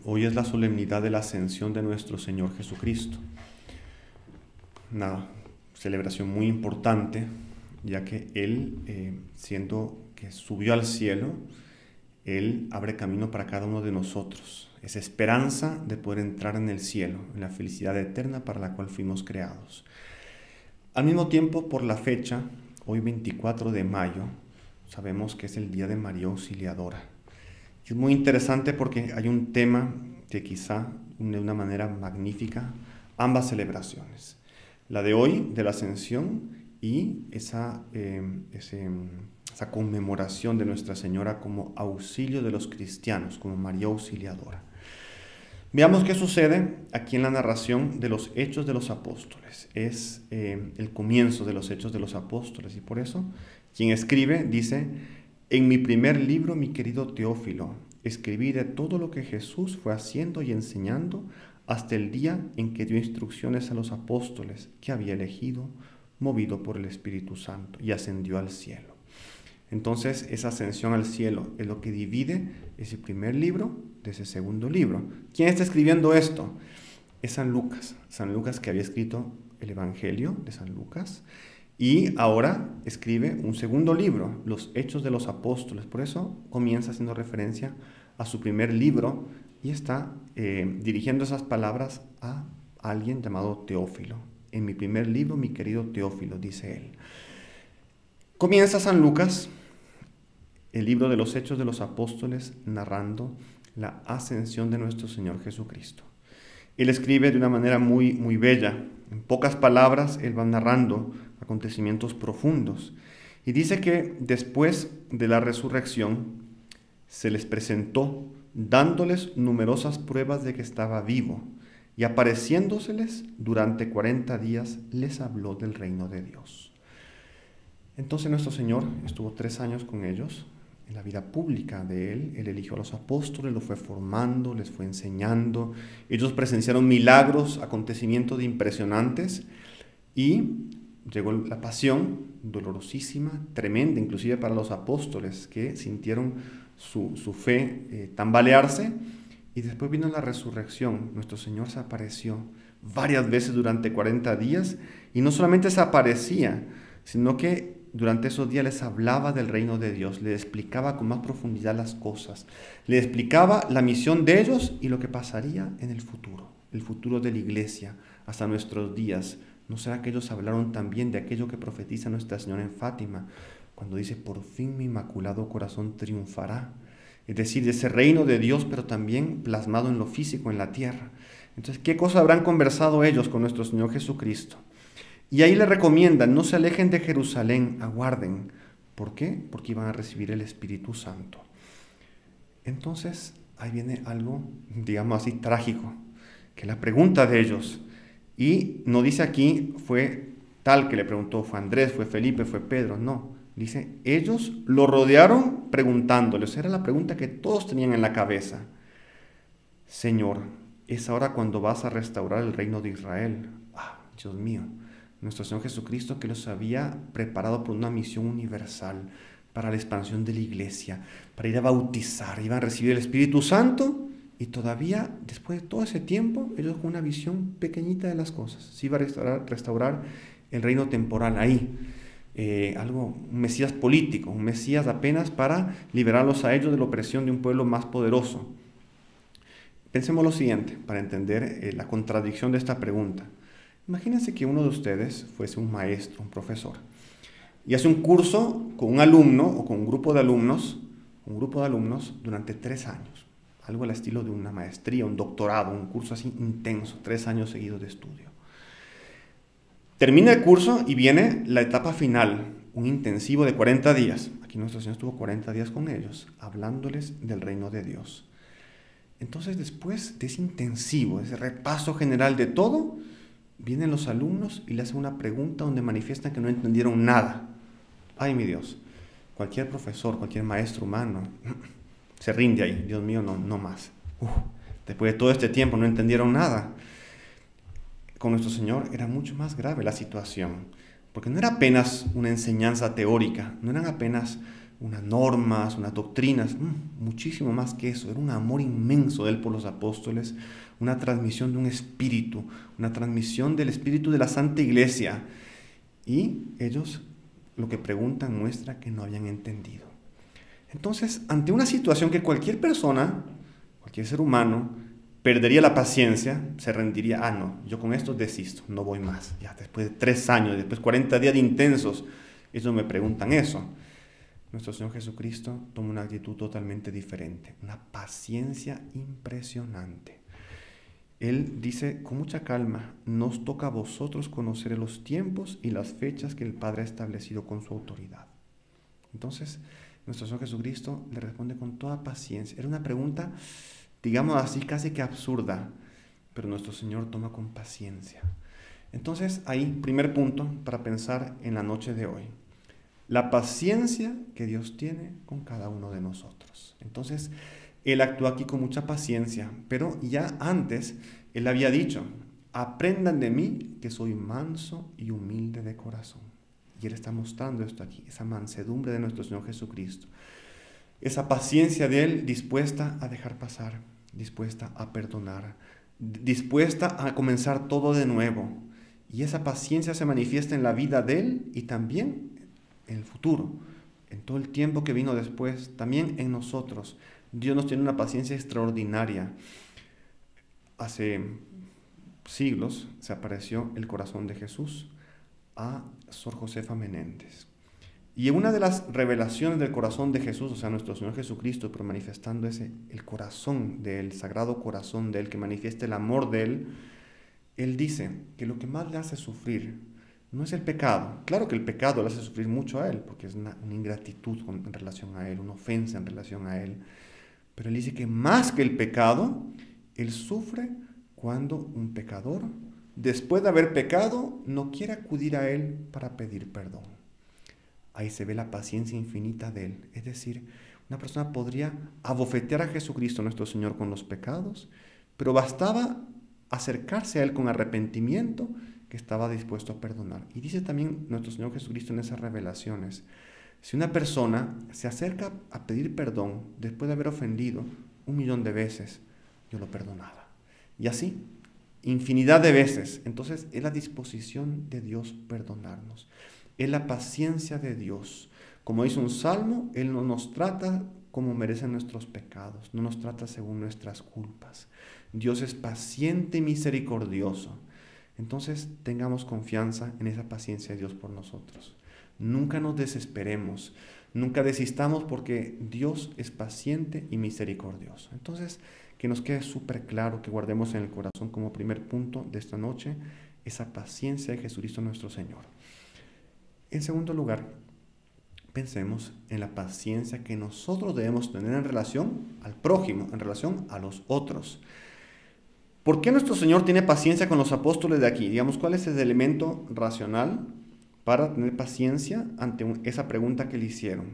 Hoy es la solemnidad de la ascensión de nuestro Señor Jesucristo. Una celebración muy importante, ya que Él, siendo que subió al cielo, Él abre camino para cada uno de nosotros. Esa esperanza de poder entrar en el cielo, en la felicidad eterna para la cual fuimos creados. Al mismo tiempo, por la fecha, hoy 24 de mayo, sabemos que es el Día de María Auxiliadora. Es muy interesante porque hay un tema que quizá une de una manera magnífica ambas celebraciones. La de hoy, de la Ascensión, y esa conmemoración de Nuestra Señora como auxilio de los cristianos, como María Auxiliadora. Veamos qué sucede aquí en la narración de los Hechos de los Apóstoles. Es el comienzo de los Hechos de los Apóstoles, y por eso quien escribe dice: en mi primer libro, mi querido Teófilo, escribí de todo lo que Jesús fue haciendo y enseñando hasta el día en que dio instrucciones a los apóstoles que había elegido, movido por el Espíritu Santo, y ascendió al cielo. Entonces, esa ascensión al cielo es lo que divide ese primer libro de ese segundo libro. ¿Quién está escribiendo esto? Es San Lucas. San Lucas, que había escrito el Evangelio de San Lucas, y ahora escribe un segundo libro, los Hechos de los Apóstoles. Por eso comienza haciendo referencia a su primer libro y está dirigiendo esas palabras a alguien llamado Teófilo. En mi primer libro, mi querido Teófilo, dice él. Comienza San Lucas, el libro de los Hechos de los Apóstoles, narrando la ascensión de nuestro Señor Jesucristo. Él escribe de una manera muy, muy bella. En pocas palabras, él va narrando acontecimientos profundos. Y dice que después de la resurrección se les presentó, dándoles numerosas pruebas de que estaba vivo, y apareciéndoseles durante 40 días les habló del reino de Dios. Entonces nuestro Señor estuvo 3 años con ellos en la vida pública de Él. Él eligió a los apóstoles, los fue formando, les fue enseñando. Ellos presenciaron milagros, acontecimientos impresionantes, y llegó la pasión dolorosísima, tremenda, inclusive para los apóstoles, que sintieron su fe tambalearse. Y después vino la resurrección. Nuestro Señor se apareció varias veces durante 40 días, y no solamente se aparecía, sino que durante esos días les hablaba del reino de Dios, les explicaba con más profundidad las cosas, les explicaba la misión de ellos y lo que pasaría en el futuro de la iglesia hasta nuestros días. ¿No será que ellos hablaron también de aquello que profetiza Nuestra Señora en Fátima, cuando dice: por fin mi inmaculado corazón triunfará? Es decir, de ese reino de Dios, pero también plasmado en lo físico, en la tierra. Entonces, ¿qué cosas habrán conversado ellos con nuestro Señor Jesucristo? Y ahí le recomiendan: no se alejen de Jerusalén, aguarden. ¿Por qué? Porque iban a recibir el Espíritu Santo. Entonces, ahí viene algo, digamos así, trágico, que la pregunta de ellos, y no dice aquí fue tal que le preguntó, fue Andrés, fue Felipe, fue Pedro, no. Dice, ellos lo rodearon preguntándoles. Era la pregunta que todos tenían en la cabeza. Señor, ¿es ahora cuando vas a restaurar el reino de Israel? Ah, Dios mío. Nuestro Señor Jesucristo, que los había preparado por una misión universal para la expansión de la iglesia, para ir a bautizar, iban a recibir el Espíritu Santo, y todavía, después de todo ese tiempo, ellos con una visión pequeñita de las cosas. Se iba a restaurar el reino temporal ahí. Un Mesías político, un Mesías apenas para liberarlos a ellos de la opresión de un pueblo más poderoso. Pensemos lo siguiente, para entender la contradicción de esta pregunta. Imagínense que uno de ustedes fuese un maestro, un profesor, y hace un curso con un alumno o con un grupo de alumnos durante 3 años. Algo al estilo de una maestría, un doctorado, un curso así intenso, 3 años seguidos de estudio. Termina el curso y viene la etapa final, un intensivo de 40 días. Aquí nuestro Señor estuvo 40 días con ellos, hablándoles del reino de Dios. Entonces, después de ese intensivo, ese repaso general de todo, vienen los alumnos y le hacen una pregunta donde manifiestan que no entendieron nada. Ay, mi Dios, cualquier profesor, cualquier maestro humano se rinde ahí. Dios mío, no más. Después de todo este tiempo no entendieron nada. Con nuestro Señor era mucho más grave la situación, porque no era apenas una enseñanza teórica, no eran apenas unas normas, unas doctrinas, muchísimo más que eso. Era un amor inmenso de él por los apóstoles, una transmisión de un espíritu, una transmisión del espíritu de la Santa Iglesia. Y ellos lo que preguntan muestra que no habían entendido. Entonces, ante una situación que cualquier persona, cualquier ser humano, perdería la paciencia, se rendiría, no, yo con esto desisto, no voy más. Ya después de 3 años, después de 40 días de intensos, ellos me preguntan eso. Nuestro Señor Jesucristo toma una actitud totalmente diferente, una paciencia impresionante. Él dice con mucha calma, nos toca a vosotros conocer los tiempos y las fechas que el Padre ha establecido con su autoridad. Entonces, nuestro Señor Jesucristo le responde con toda paciencia. Era una pregunta, digamos así, casi que absurda, pero nuestro Señor toma con paciencia. Entonces, ahí, primer punto para pensar en la noche de hoy. La paciencia que Dios tiene con cada uno de nosotros. Entonces, Él actúa aquí con mucha paciencia, pero ya antes Él había dicho, aprendan de mí que soy manso y humilde de corazón. Y Él está mostrando esto aquí, esa mansedumbre de nuestro Señor Jesucristo. Esa paciencia de Él dispuesta a dejar pasar, dispuesta a perdonar, dispuesta a comenzar todo de nuevo. Y esa paciencia se manifiesta en la vida de Él y también en el futuro, en todo el tiempo que vino después, también en nosotros. Dios nos tiene una paciencia extraordinaria. Hace siglos se apareció el corazón de Jesús a Sor Josefa Menéndez. Y en una de las revelaciones del corazón de Jesús, o sea, nuestro Señor Jesucristo, pero manifestando el corazón de Él, el sagrado corazón de Él, que manifiesta el amor de Él, Él dice que lo que más le hace sufrir no es el pecado. Claro que el pecado le hace sufrir mucho a Él, porque es una ingratitud en relación a Él, una ofensa en relación a Él. Pero Él dice que más que el pecado, Él sufre cuando un pecador, después de haber pecado, no quiere acudir a Él para pedir perdón. Ahí se ve la paciencia infinita de Él. Es decir, una persona podría abofetear a Jesucristo, nuestro Señor, con los pecados, pero bastaba acercarse a Él con arrepentimiento, que estaba dispuesto a perdonar. Y dice también nuestro Señor Jesucristo en esas revelaciones, si una persona se acerca a pedir perdón después de haber ofendido 1.000.000 de veces, yo lo perdonaba. Y así, infinidad de veces. Entonces, es la disposición de Dios perdonarnos. Es la paciencia de Dios. Como dice un salmo, Él no nos trata como merecen nuestros pecados, no nos trata según nuestras culpas. Dios es paciente y misericordioso. Entonces tengamos confianza en esa paciencia de Dios por nosotros. Nunca nos desesperemos, nunca desistamos porque Dios es paciente y misericordioso. Entonces, que nos quede súper claro, que guardemos en el corazón como primer punto de esta noche, esa paciencia de Jesucristo nuestro Señor. En segundo lugar, pensemos en la paciencia que nosotros debemos tener en relación al prójimo, en relación a los otros. ¿Por qué nuestro Señor tiene paciencia con los apóstoles de aquí? Digamos, ¿cuál es el elemento racional para tener paciencia ante esa pregunta que le hicieron?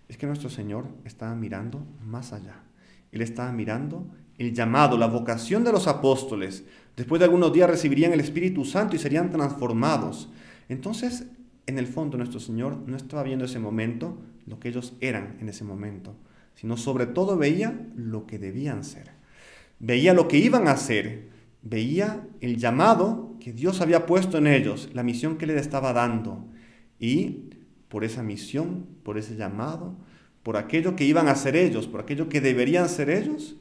Es que nuestro Señor estaba mirando más allá. Él estaba mirando el llamado, la vocación de los apóstoles. Después de algunos días recibirían el Espíritu Santo y serían transformados. Entonces, en el fondo, nuestro Señor no estaba viendo ese momento, lo que ellos eran en ese momento, sino sobre todo veía lo que debían ser. Veía lo que iban a hacer, veía el llamado que Dios había puesto en ellos, la misión que les estaba dando. Y por esa misión, por ese llamado, por aquello que iban a hacer ellos, por aquello que deberían ser ellos,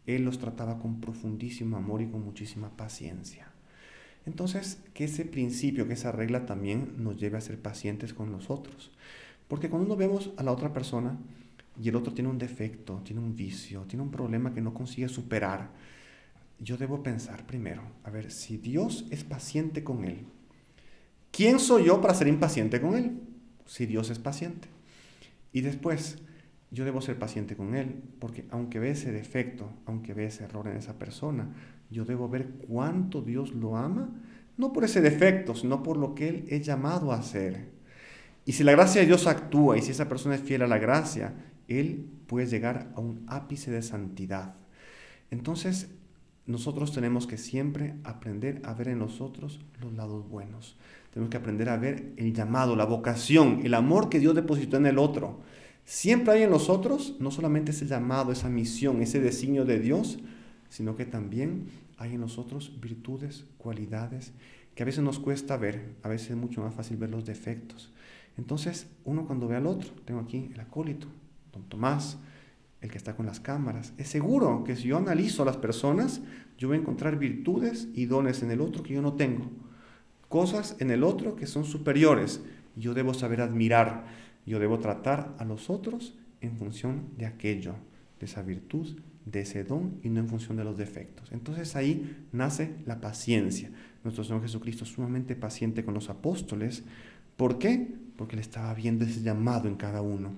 Él los trataba con profundísimo amor y con muchísima paciencia. Entonces, que ese principio, que esa regla también nos lleve a ser pacientes con los otros. Porque cuando vemos a la otra persona y el otro tiene un defecto, tiene un vicio, tiene un problema que no consigue superar, yo debo pensar primero, a ver, si Dios es paciente con él, ¿quién soy yo para ser impaciente con él? Si Dios es paciente. Y después, yo debo ser paciente con él, porque aunque ve ese defecto, aunque ve ese error en esa persona, yo debo ver cuánto Dios lo ama, no por ese defecto, sino por lo que él es llamado a hacer. Y si la gracia de Dios actúa, y si esa persona es fiel a la gracia, él puede llegar a un ápice de santidad. Entonces, nosotros tenemos que siempre aprender a ver en nosotros los lados buenos. Tenemos que aprender a ver el llamado, la vocación, el amor que Dios depositó en el otro. Siempre hay en nosotros no solamente ese llamado, esa misión, ese designio de Dios, sino que también hay en nosotros virtudes, cualidades, que a veces nos cuesta ver, a veces es mucho más fácil ver los defectos. Entonces, uno cuando ve al otro, tengo aquí el acólito, don Tomás, el que está con las cámaras, es seguro que si yo analizo a las personas, yo voy a encontrar virtudes y dones en el otro que yo no tengo, cosas en el otro que son superiores. Yo debo saber admirar, yo debo tratar a los otros en función de aquello, de esa virtud, de ese don y no en función de los defectos. Entonces ahí nace la paciencia. Nuestro Señor Jesucristo es sumamente paciente con los apóstoles. ¿Por qué? Porque Él estaba viendo ese llamado en cada uno.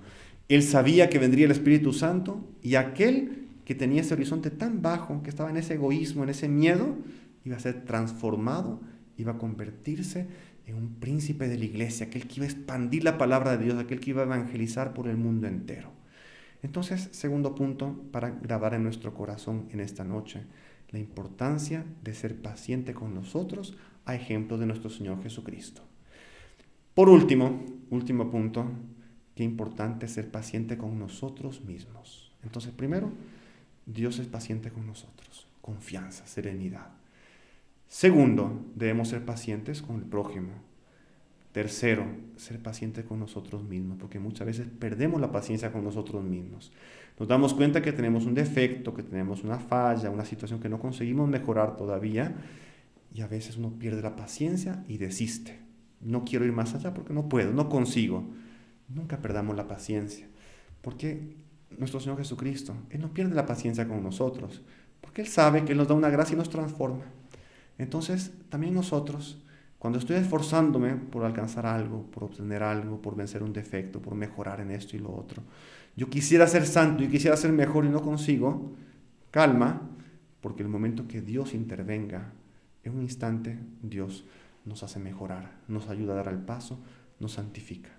Él sabía que vendría el Espíritu Santo y aquel que tenía ese horizonte tan bajo, que estaba en ese egoísmo, en ese miedo, iba a ser transformado, iba a convertirse en un príncipe de la iglesia, aquel que iba a expandir la palabra de Dios, aquel que iba a evangelizar por el mundo entero. Entonces, segundo punto para grabar en nuestro corazón en esta noche, la importancia de ser paciente con nosotros a ejemplo de nuestro Señor Jesucristo. Por último punto, qué importante es ser paciente con nosotros mismos. Entonces, primero, Dios es paciente con nosotros, confianza, serenidad. Segundo, debemos ser pacientes con el prójimo. Tercero, ser paciente con nosotros mismos, porque muchas veces perdemos la paciencia con nosotros mismos. Nos damos cuenta que tenemos un defecto, que tenemos una falla, una situación que no conseguimos mejorar todavía, y a veces uno pierde la paciencia y desiste. No quiero ir más allá porque no puedo, no consigo. Nunca perdamos la paciencia, porque nuestro Señor Jesucristo, Él no pierde la paciencia con nosotros, porque Él sabe que Él nos da una gracia y nos transforma. Entonces, también nosotros, cuando estoy esforzándome por alcanzar algo, por obtener algo, por vencer un defecto, por mejorar en esto y lo otro, yo quisiera ser santo y quisiera ser mejor y no consigo, calma, porque el momento que Dios intervenga, en un instante Dios nos hace mejorar, nos ayuda a dar el paso, nos santifica.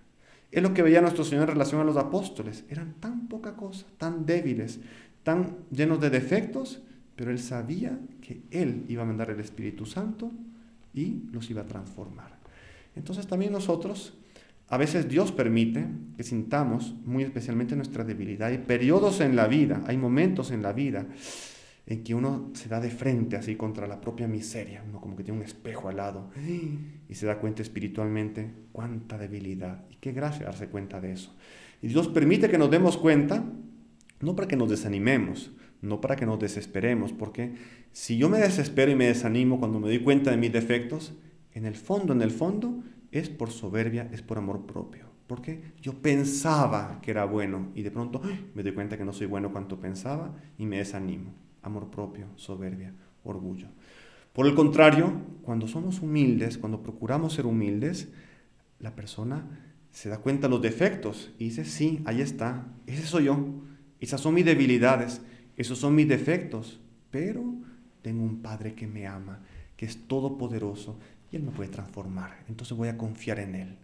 Es lo que veía nuestro Señor en relación a los apóstoles. Eran tan poca cosa, tan débiles, tan llenos de defectos, pero Él sabía que Él iba a mandar el Espíritu Santo y los iba a transformar. Entonces también nosotros, a veces Dios permite que sintamos muy especialmente nuestra debilidad. Hay periodos en la vida, hay momentos en la vida en que uno se da de frente así contra la propia miseria, uno como que tiene un espejo al lado y se da cuenta espiritualmente cuánta debilidad y qué gracia darse cuenta de eso. Y Dios permite que nos demos cuenta, no para que nos desanimemos, no para que nos desesperemos, porque si yo me desespero y me desanimo cuando me doy cuenta de mis defectos, en el fondo, es por soberbia, es por amor propio. Porque yo pensaba que era bueno y de pronto me doy cuenta que no soy bueno cuanto pensaba y me desanimo. Amor propio, soberbia, orgullo. Por el contrario, cuando somos humildes, cuando procuramos ser humildes, la persona se da cuenta de los defectos y dice, sí, ahí está, ese soy yo, esas son mis debilidades, esos son mis defectos, pero tengo un Padre que me ama, que es todopoderoso y Él me puede transformar, entonces voy a confiar en Él.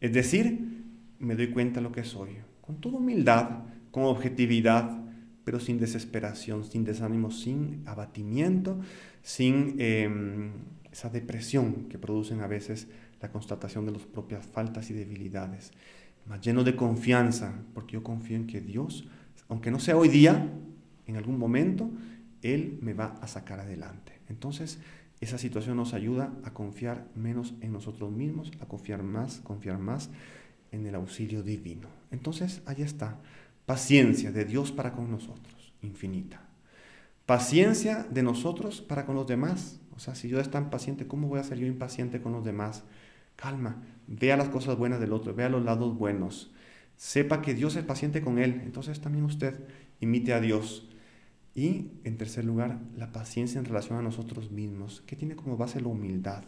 Es decir, me doy cuenta de lo que soy, con toda humildad, con objetividad, pero sin desesperación, sin desánimo, sin abatimiento, sin esa depresión que producen a veces la constatación de las propias faltas y debilidades, más lleno de confianza, porque yo confío en que Dios, aunque no sea hoy día, en algún momento, Él me va a sacar adelante. Entonces, esa situación nos ayuda a confiar menos en nosotros mismos, a confiar más en el auxilio divino. Entonces, ahí está. Paciencia de Dios para con nosotros, infinita. Paciencia de nosotros para con los demás. O sea, si Dios es tan paciente, ¿cómo voy a ser yo impaciente con los demás? Calma, vea las cosas buenas del otro, vea los lados buenos. Sepa que Dios es paciente con él. Entonces también usted imite a Dios. Y, en tercer lugar, la paciencia en relación a nosotros mismos, que tiene como base la humildad.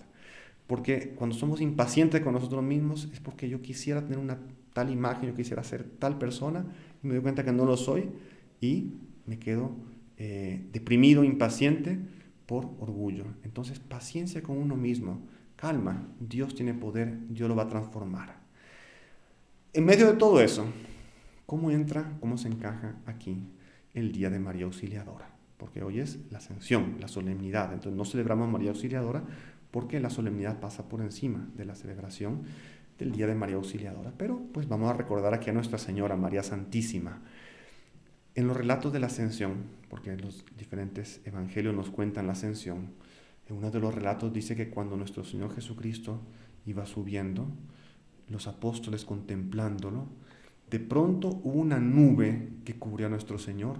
Porque cuando somos impacientes con nosotros mismos es porque yo quisiera tener una tal imagen, yo quisiera ser tal persona, y me doy cuenta que no lo soy y me quedo deprimido, impaciente por orgullo. Entonces, paciencia con uno mismo, calma, Dios tiene poder, Dios lo va a transformar. En medio de todo eso, ¿cómo entra, cómo se encaja aquí el Día de María Auxiliadora? Porque hoy es la Ascensión, la solemnidad, entonces no celebramos María Auxiliadora porque la solemnidad pasa por encima de la celebración, del día de María Auxiliadora. Pero pues vamos a recordar aquí a Nuestra Señora, María Santísima. En los relatos de la Ascensión, porque los diferentes evangelios nos cuentan la Ascensión, en uno de los relatos dice que cuando nuestro Señor Jesucristo iba subiendo, los apóstoles contemplándolo, de pronto hubo una nube que cubrió a nuestro Señor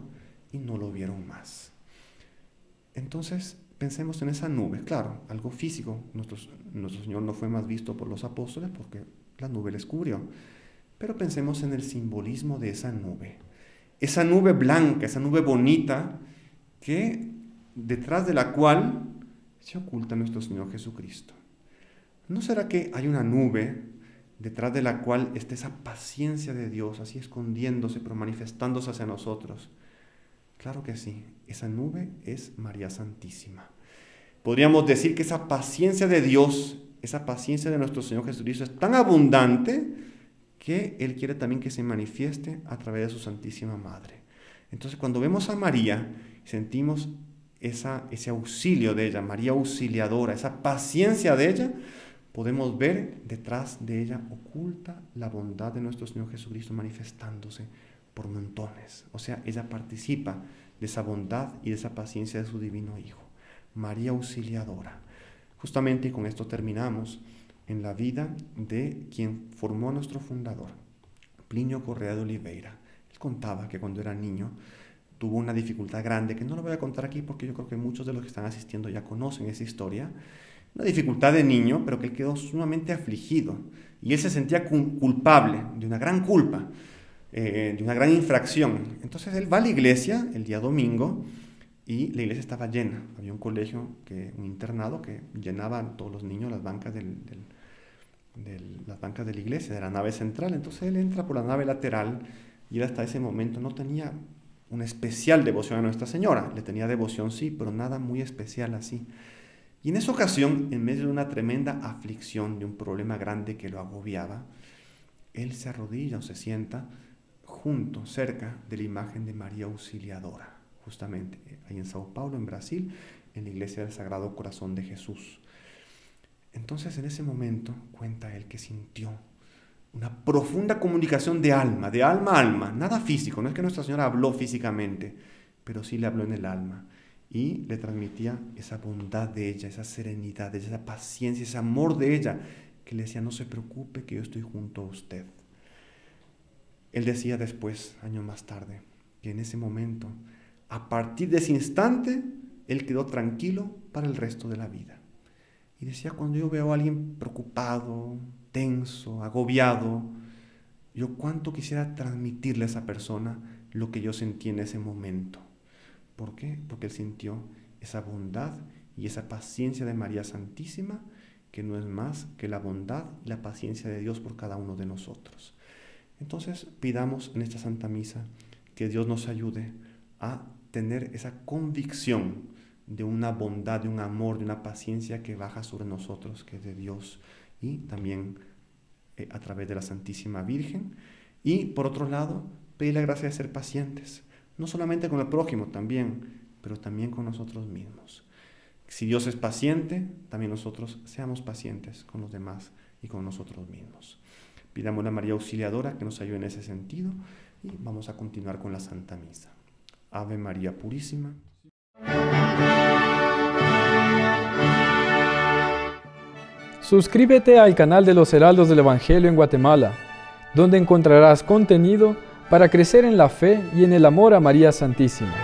y no lo vieron más. Entonces pensemos en esa nube, claro, algo físico. Nuestro Señor no fue más visto por los apóstoles porque la nube les cubrió. Pero pensemos en el simbolismo de esa nube blanca, esa nube bonita, que detrás de la cual se oculta nuestro Señor Jesucristo. ¿No será que hay una nube detrás de la cual está esa paciencia de Dios, así escondiéndose, pero manifestándose hacia nosotros? Claro que sí, esa nube es María Santísima. Podríamos decir que esa paciencia de Dios, esa paciencia de nuestro Señor Jesucristo es tan abundante que Él quiere también que se manifieste a través de su Santísima Madre. Entonces, cuando vemos a María, sentimos ese auxilio de ella, María Auxiliadora, esa paciencia de ella, podemos ver detrás de ella oculta la bondad de nuestro Señor Jesucristo manifestándose por montones. O sea, ella participa de esa bondad y de esa paciencia de su divino Hijo. María Auxiliadora. Justamente, y con esto terminamos, en la vida de quien formó a nuestro fundador, Plinio Correa de Oliveira. Él contaba que cuando era niño tuvo una dificultad grande, que no lo voy a contar aquí porque yo creo que muchos de los que están asistiendo ya conocen esa historia. Una dificultad de niño, pero que él quedó sumamente afligido. Y él se sentía culpable de una gran culpa, de una gran infracción. Entonces él va a la iglesia el día domingo y la iglesia estaba llena. Había un colegio, un internado que llenaban todos los niños las bancas las bancas de la iglesia, de la nave central. Entonces él entra por la nave lateral y él hasta ese momento no tenía una especial devoción a Nuestra Señora. Le tenía devoción, sí, pero nada muy especial así. Y en esa ocasión, en medio de una tremenda aflicción, de un problema grande que lo agobiaba, él se arrodilla o se sienta cerca de la imagen de María Auxiliadora, justamente ahí en Sao Paulo, en Brasil, en la iglesia del Sagrado Corazón de Jesús. Entonces, en ese momento, cuenta él que sintió una profunda comunicación de alma a alma, nada físico. No es que Nuestra Señora habló físicamente, pero sí le habló en el alma y le transmitía esa bondad de ella, esa serenidad de ella, esa paciencia, ese amor de ella, que le decía: no se preocupe, que yo estoy junto a usted. Él decía después, años más tarde, que en ese momento, a partir de ese instante, él quedó tranquilo para el resto de la vida. Y decía: cuando yo veo a alguien preocupado, tenso, agobiado, yo cuánto quisiera transmitirle a esa persona lo que yo sentí en ese momento. ¿Por qué? Porque él sintió esa bondad y esa paciencia de María Santísima, que no es más que la bondad y la paciencia de Dios por cada uno de nosotros. Entonces, pidamos en esta Santa Misa que Dios nos ayude a tener esa convicción de una bondad, de un amor, de una paciencia que baja sobre nosotros, que es de Dios, y también a través de la Santísima Virgen. Y por otro lado, pedir la gracia de ser pacientes, no solamente con el prójimo también, pero también con nosotros mismos. Si Dios es paciente, también nosotros seamos pacientes con los demás y con nosotros mismos. Pidamos a María Auxiliadora que nos ayude en ese sentido y vamos a continuar con la Santa Misa. Ave María Purísima. Suscríbete al canal de los Heraldos del Evangelio en Guatemala, donde encontrarás contenido para crecer en la fe y en el amor a María Santísima.